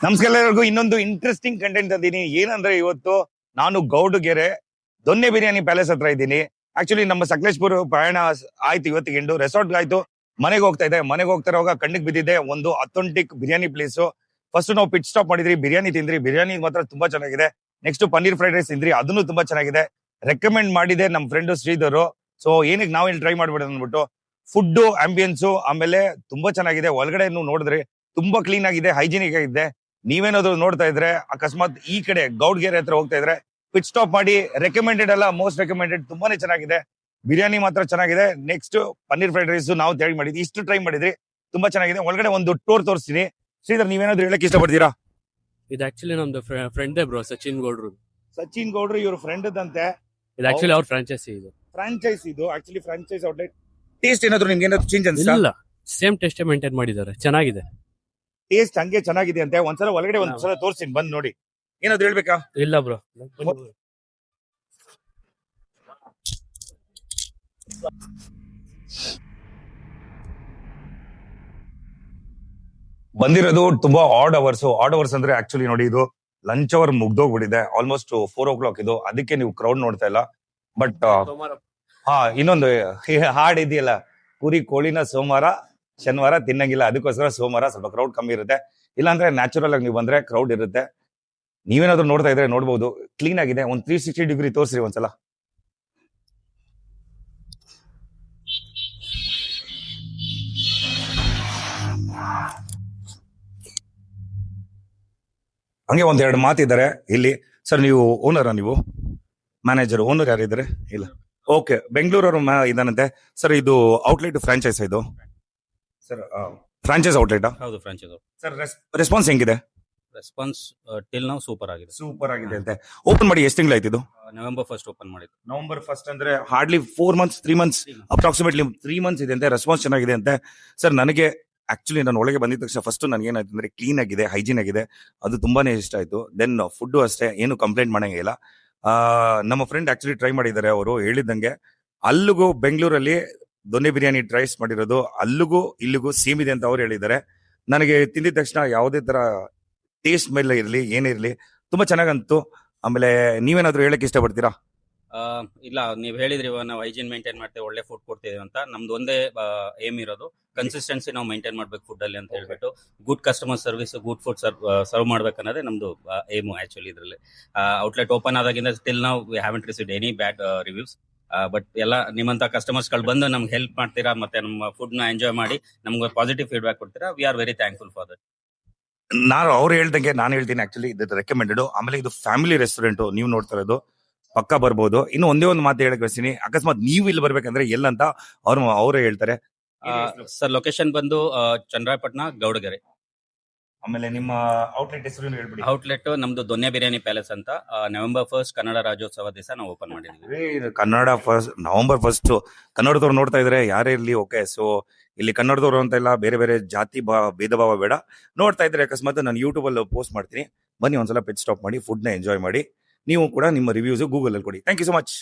ನಮಸ್ಕಾರ ಎಲ್ಲರಿಗೂ. ಇನ್ನೊಂದು ಇಂಟ್ರೆಸ್ಟಿಂಗ್ ಕಂಟೆಂಟ್ ತಂದೀನಿ. ಏನಂದ್ರೆ ಇವತ್ತು ನಾನು ಗೌಡಗೆರೆ ದೊನ್ನೆ ಬಿರಿಯಾನಿ ಪ್ಯಾಲೇಸ್ ಹತ್ರ ಇದ್ದೀನಿ. ಆಕ್ಚುಲಿ ನಮ್ಮ ಸಕಲೇಶ್ಪುರ ಪ್ರಯಾಣ ಆಯ್ತು ಇವತ್ತಿಗೆ ಎಂಡು. ರೆಸಾರ್ಟ್ ಆಯ್ತು, ಮನೆಗೆ ಹೋಗ್ತಾ ಇದೆ. ಮನೆಗೆ ಹೋಗ್ತಾರೋಗ ಕಣ್ಣಿಗೆ ಬಿದ್ದಿದೆ ಒಂದು ಅಥೆಂಟಿಕ್ ಬಿರಿಯಾನಿ ಪ್ಲೇಸ್. ಫಸ್ಟ್ ನಾವು ಪಿಟ್ ಸ್ಟಾಪ್ ಮಾಡಿದ್ರಿ, ಬಿರಿಯಾನಿ ತಿಂದ್ರಿ. ಬಿರಿಯಾನಿ ಮಾತ್ರ ತುಂಬಾ ಚೆನ್ನಾಗಿದೆ. ನೆಕ್ಸ್ಟ್ ಪನ್ನೀರ್ ಫ್ರೈಡ್ ರೈಸ್ ತಿಂದ್ರಿ, ಅದನ್ನು ತುಂಬಾ ಚೆನ್ನಾಗಿದೆ. ರೆಕಮೆಂಡ್ ಮಾಡಿದೆ ನಮ್ಮ ಫ್ರೆಂಡ್ ಶ್ರೀಧರ್. ಸೊ ಏನಕ್ಕೆ ನಾವು ಇಲ್ಲಿ ಟ್ರೈ ಮಾಡ್ಬಿಡೋದು ಅಂದ್ಬಿಟ್ಟು. ಫುಡ್ ಆಂಬಿಯನ್ಸ್ ಆಮೇಲೆ ತುಂಬಾ ಚೆನ್ನಾಗಿದೆ. ಒಳಗಡೆ ನೋಡಿದ್ರಿ ತುಂಬಾ ಕ್ಲೀನ್ ಆಗಿದೆ, ಹೈಜಿನಿಕ್ ಆಗಿದೆ. ನೀವೇನಾದ್ರು ನೋಡ್ತಾ ಇದ್ರೆ ಅಕಸ್ಮಾತ್ ಈ ಕಡೆ ಗೌಡ್ಗೆರೆ ಹತ್ರ ಹೋಗ್ತಾ ಇದ್ರೆ ಪಿಟ್ ಸ್ಟಾಪ್ ಮಾಡಿ. ರೆಕಮೆಂಡೆಡ್ ಅಲ್ಲ, ಮೋಸ್ಟ್ ರೆಕಮೆಂಡೆಡ್. ತುಂಬಾನೇ ಚೆನ್ನಾಗಿದೆ. ಬಿರಿಯಾನಿ ಮಾತ್ರ ಚೆನ್ನಾಗಿದೆ. ನೆಕ್ಸ್ಟ್ ಪನ್ನೀರ್ ಫ್ರೈಡ್ ರೈಸ್ ನಾವು ಟ್ರೈ ಮಾಡಿದ್ವಿ, ಇಷ್ಟು ಟ್ರೈ ಮಾಡಿದ್ರಿ, ತುಂಬಾ ಚೆನ್ನಾಗಿದೆ. ಒಳಗಡೆ ಒಂದು ಟೂರ್ ತೋರಿಸ್ತೀನಿ. ಶ್ರೀಧರ್, ನೀವೇನಾದ್ರು ಹೇಳಕ್ ಇಷ್ಟಪಡ್ತೀರಾ? ಇದು ಆಕ್ಚುಲಿ ನಮ್ದು ಫ್ರೆಂಡ್ ಬ್ರೋ, ಸಚಿನ್ ಗೌಡ್ರು. ಸಚಿನ್ ಗೌಡ್ರು ಇವ್ರ ಫ್ರೆಂಡ್ ಅಂತೆ. ಇದು ಆಕ್ಚುಲಿ ಅವ್ರ ಫ್ರಾಂಚೈಸಿ. ಇದು ಫ್ರಾಂಚೈಸ್, ಇದು ಆಕ್ಚುಲಿ ಫ್ರಾಂಚೈಸ್ ಔಟ್ಲೆಟ್. ಟೇಸ್ಟ್ ಏನಾದ್ರು ನಿಮ್ಗೆ ಏನಾದ್ರು ಚೇಂಜ್ ಅನ್ಸಲ್ಲ? ಇಲ್ಲ, ಸೇಮ್ ಟೇಸ್ಟ್ ಮೇಂಟೈನ್ ಮಾಡಿದ್ದಾರೆ, ಚೆನ್ನಾಗಿದೆ. ಟೇಸ್ಟ್ ಹಂಗೆ ಚೆನ್ನಾಗಿದೆ ಅಂತೆ. ಒಂದ್ಸಲ ಒಳಗಡೆ ಒಂದ್ಸಲ ತೋರಿಸ್ತೀನಿ, ಬಂದ್ ನೋಡಿ. ಏನಾದ್ರು ಹೇಳ್ಬೇಕಾ? ಇಲ್ಲ ಬ್ರೋ, ಬಂದಿರೋದು ತುಂಬಾ ಆಡ್ ಅವರ್ಸ್ ಅಂದ್ರೆ ಆಕ್ಚುಲಿ ನೋಡಿ, ಇದು ಲಂಚ್ ಅವರ್ ಮುಗ್ದೋಗ್ಬಿಟ್ಟಿದೆ. ಆಲ್ಮೋಸ್ಟ್ 4 o'clock ಇದು. ಅದಕ್ಕೆ ನೀವು ಕ್ರೌಡ್ ನೋಡ್ತಾ ಇಲ್ಲ. ಬಟ್ ಇನ್ನೊಂದು ಹಾಡ್ ಇದೆಯಲ್ಲ, ಕುರಿ ಕೋಳಿನ ಸೋಮವಾರ ಶನಿವಾರ ತಿನ್ನಂಗಿಲ್ಲ, ಅದಕ್ಕೋಸ್ಕರ ಸೋಮವಾರ ಸ್ವಲ್ಪ ಕ್ರೌಡ್ ಕಮ್ಮಿ ಇರುತ್ತೆ. ಇಲ್ಲಾಂದ್ರೆ ನ್ಯಾಚುರಲ್ ಆಗಿ ನೀವು ಬಂದ್ರೆ ಕ್ರೌಡ್ ಇರುತ್ತೆ. ನೀವೇನಾದ್ರು ನೋಡ್ತಾ ಇದ್ರೆ ನೋಡ್ಬೋದು, ಕ್ಲೀನ್ ಆಗಿದೆ. ಒಂದು 360 ಡಿಗ್ರಿ ತೋರಿಸ್ರಿ ಒಂದ್ಸಲ. ಹಂಗೆ ಒಂದೆರಡು ಮಾತಿದ್ದಾರೆ ಇಲ್ಲಿ. ಸರ್, ನೀವು ಓನರಾ? ನೀವು ಮ್ಯಾನೇಜರ್? ಓನರ್ ಯಾರಿದ್ದಾರೆ? ಇಲ್ಲ, ಓಕೆ. ಬೆಂಗಳೂರವರು ಇದಾನಂತೆ. ಸರ್, ಇದು ಔಟ್ಲೆಟ್ ಫ್ರಾಂಚೈಸ್ ಇದು? Sir, franchise outlet? ಹೌದು, ಫ್ರಾಂಚೈಸ್. ಸರ್, ರೆಸ್ಪಾನ್ಸ್ ಹೆಂಗಿದೆ? ರೆಸ್ಪಾನ್ಸ್ ಟಿಲ್ ನಾವು ಸೂಪರ್ ಆಗಿದೆ. ಸೂಪರ್ ಆಗಿದೆ ಅಂತೆ. ಓಪನ್ ಮಾಡಿ ಎಷ್ಟು ತಿಂಗಳಾಯ್ತು ಇದು? ನವೆಂಬರ್ 1 ಓಪನ್ ಮಾಡಿದ್ದು. ನವೆಂಬರ್ 1 ಅಂದ್ರೆ hardly 4 months 3 months approximately 3 months ಇದೆ ಅಂತೆ. ರೆಸ್ಪಾನ್ಸ್ ಚೆನ್ನಾಗಿದೆ ಅಂತೆ. ಸರ್, ನನಗೆ ಆಕ್ಚುಲಿ ನಾನು ಒಳಗೆ ಬಂದಿದ ತಕ್ಷಣ ಫಸ್ಟ್ ನನಗೆ ಏನಾಯ್ತು ಅಂದ್ರೆ ಕ್ಲೀನ್ ಆಗಿದೆ, ಹೈಜೀನ್ ಆಗಿದೆ, ಅದು ತುಂಬಾನೇ ಇಷ್ಟ ಆಯ್ತು. ದೆನ್ ಫುಡ್ ಅಷ್ಟೇ, ಏನು ಕಂಪ್ಲೇಂಟ್ ಮಾಡಂಗಿಲ್ಲ. ನಮ್ಮ ಫ್ರೆಂಡ್ ಆಕ್ಚುಲಿ ಟ್ರೈ ಮಾಡಿದ್ದಾರೆ. ಅವರು ಹೇಳಿದಂಗೆ ಅಲ್ಲಿಗೂ ಬೆಂಗಳೂರಲ್ಲಿ ದೊನ್ನೆ ಬಿರಿಯಾನಿ ಟ್ರೈಸ್ ಮಾಡಿರೋದು ಅಲ್ಲಿಗೂ ಇಲ್ಲಿಗೂ ಸೇಮ್ ಇದೆ ಅಂತ ಅವ್ರು ಹೇಳಿದ್ದಾರೆ. ನನಗೆ ತಿಂದಿದ ತಕ್ಷಣ ಯಾವುದೇ ತರ ಟೇಸ್ಟ್ ಮೇಲೆ ಇರಲಿ ಏನೇ ಇರಲಿ ತುಂಬಾ ಚೆನ್ನಾಗಂತು. ಆಮೇಲೆ ನೀವೇನಾದ್ರೂ ಹೇಳಕ್ ಇಷ್ಟಪಡ್ತೀರಾ? ಇಲ್ಲ, ನೀವು ಹೇಳಿದ್ರಿ ನಾವು ಹೈಜೀನ್ ಮೇಂಟೈನ್ ಮಾಡ್ತೇವೆ, ಒಳ್ಳೆ ಫುಡ್ ಕೊಡ್ತೀವಿ ಅಂತ. ನಮ್ದು ಒಂದೇ ಏಮ್ ಇರೋದು, ಕನ್ಸಿಸ್ಟೆನ್ಸಿ ನಾವು ಮೇಂಟೈನ್ ಮಾಡ್ಬೇಕು ಫುಡ್ ಅಲ್ಲಿ ಅಂತ ಹೇಳ್ಬಿಟ್ಟು. Good customer service, good food serve ಮಾಡ್ಬೇಕನ್ನೋದೇ ನಮ್ದು ಏಮು ಆಕ್ಚುಲಿ. ಇದರಲ್ಲಿ ಔಟ್ಲೆಟ್ ಓಪನ್ ಆದಾಗಿಂದ ಸ್ಟಿಲ್ ನಾವು we haven't received any bad reviews. But ಎಲ್ಲ ನಿಮ್ಮಂತ ಕಸ್ಟಮರ್ಸ್ ಗಳು ಬಂದು ನಮ್ಗೆ ಹೆಲ್ಪ್ ಮಾಡ್ತೀರಾ, ಮತ್ತೆ ನಮ್ಮ ಫುಡ್ ನ ಎಂಜಾಯ್ ಮಾಡಿ ನಮ್ಗೆ ಪಾಸಿಟಿವ್ ಫೀಡ್ಬ್ಯಾಕ್ ಕೊಡ್ತೀರಾ. We are very thankful for that. ನಾನು ಅವ್ರು ಹೇಳ್ದಂಗೆ ನಾನು ಹೇಳ್ತೀನಿ, ಆಕ್ಚುಲಿ ಇದು ರೆಕಮೆಂಡೆಡ್. ಆಮೇಲೆ ಇದು ಫ್ಯಾಮಿಲಿ ರೆಸ್ಟೋರೆಂಟ್, ನೀವು ನೋಡ್ತಾ ಇರೋದು ಪಕ್ಕ ಬರ್ಬೋದು. ಇನ್ನು ಒಂದೇ ಒಂದು ಮಾತು ಹೇಳಕ್ ಬಯಸ್ತೀನಿ, ಅಕಸ್ಮಾತ್ ನೀವು ಇಲ್ಲಿ ಬರ್ಬೇಕಂದ್ರೆ ಎಲ್ಲಂತ ಅವರೇ ಹೇಳ್ತಾರೆ. ಸರ್, ಲೊಕೇಶನ್ ಬಂದು ಚಂದ್ರಾಯಪಟ್ಟಣ ಗೌಡಗೆರೆ. ಆಮೇಲೆ ನಿಮ್ಮ ಔಟ್ಲೆಟ್ ಹೆಸರು ಹೇಳ್ಬಿಡಿ. ಔಟ್ಲೆಟ್ ನಮ್ದು ದೊನ್ನೆ ಬಿರಿಯಾನಿ ಪ್ಯಾಲೇಸ್ ಅಂತ. ನವೆಂಬರ್ 1 ಕನ್ನಡ ರಾಜ್ಯೋತ್ಸವ ದಿವಸ ನಾವು ಓಪನ್ ಮಾಡಿದ್ವಿ. ಕನ್ನಡ ನವೆಂಬರ್ 1 ಕನ್ನಡದವ್ರು ನೋಡ್ತಾ ಇದ್ರೆ ಯಾರೇ ಇರ್ಲಿ, ಓಕೆ. ಸೊ ಇಲ್ಲಿ ಕನ್ನಡದವ್ರು ಅಂತ ಇಲ್ಲ, ಬೇರೆ ಬೇರೆ ಜಾತಿ ಭೇದ ಭಾವ ಬೇಡ. ನೋಡ್ತಾ ಇದ್ರೆ ಅಕಸ್ಮಾತ್ ನಾನು ಯೂಟ್ಯೂಬ್ ಅಲ್ಲಿ ಪೋಸ್ಟ್ ಮಾಡ್ತೀನಿ, ಬನ್ನಿ ಒಂದ್ಸಲ ಪಿಟ್ ಸ್ಟಾಪ್ ಮಾಡಿ, ಫುಡ್ ನ ಎಂಜಾಯ್ ಮಾಡಿ. ನೀವು ಕೂಡ ನಿಮ್ಮ ರಿವ್ಯೂಸ್ ಗೂಗಲ್ ಅಲ್ಲಿ ಕೊಡಿ. Thank you so much.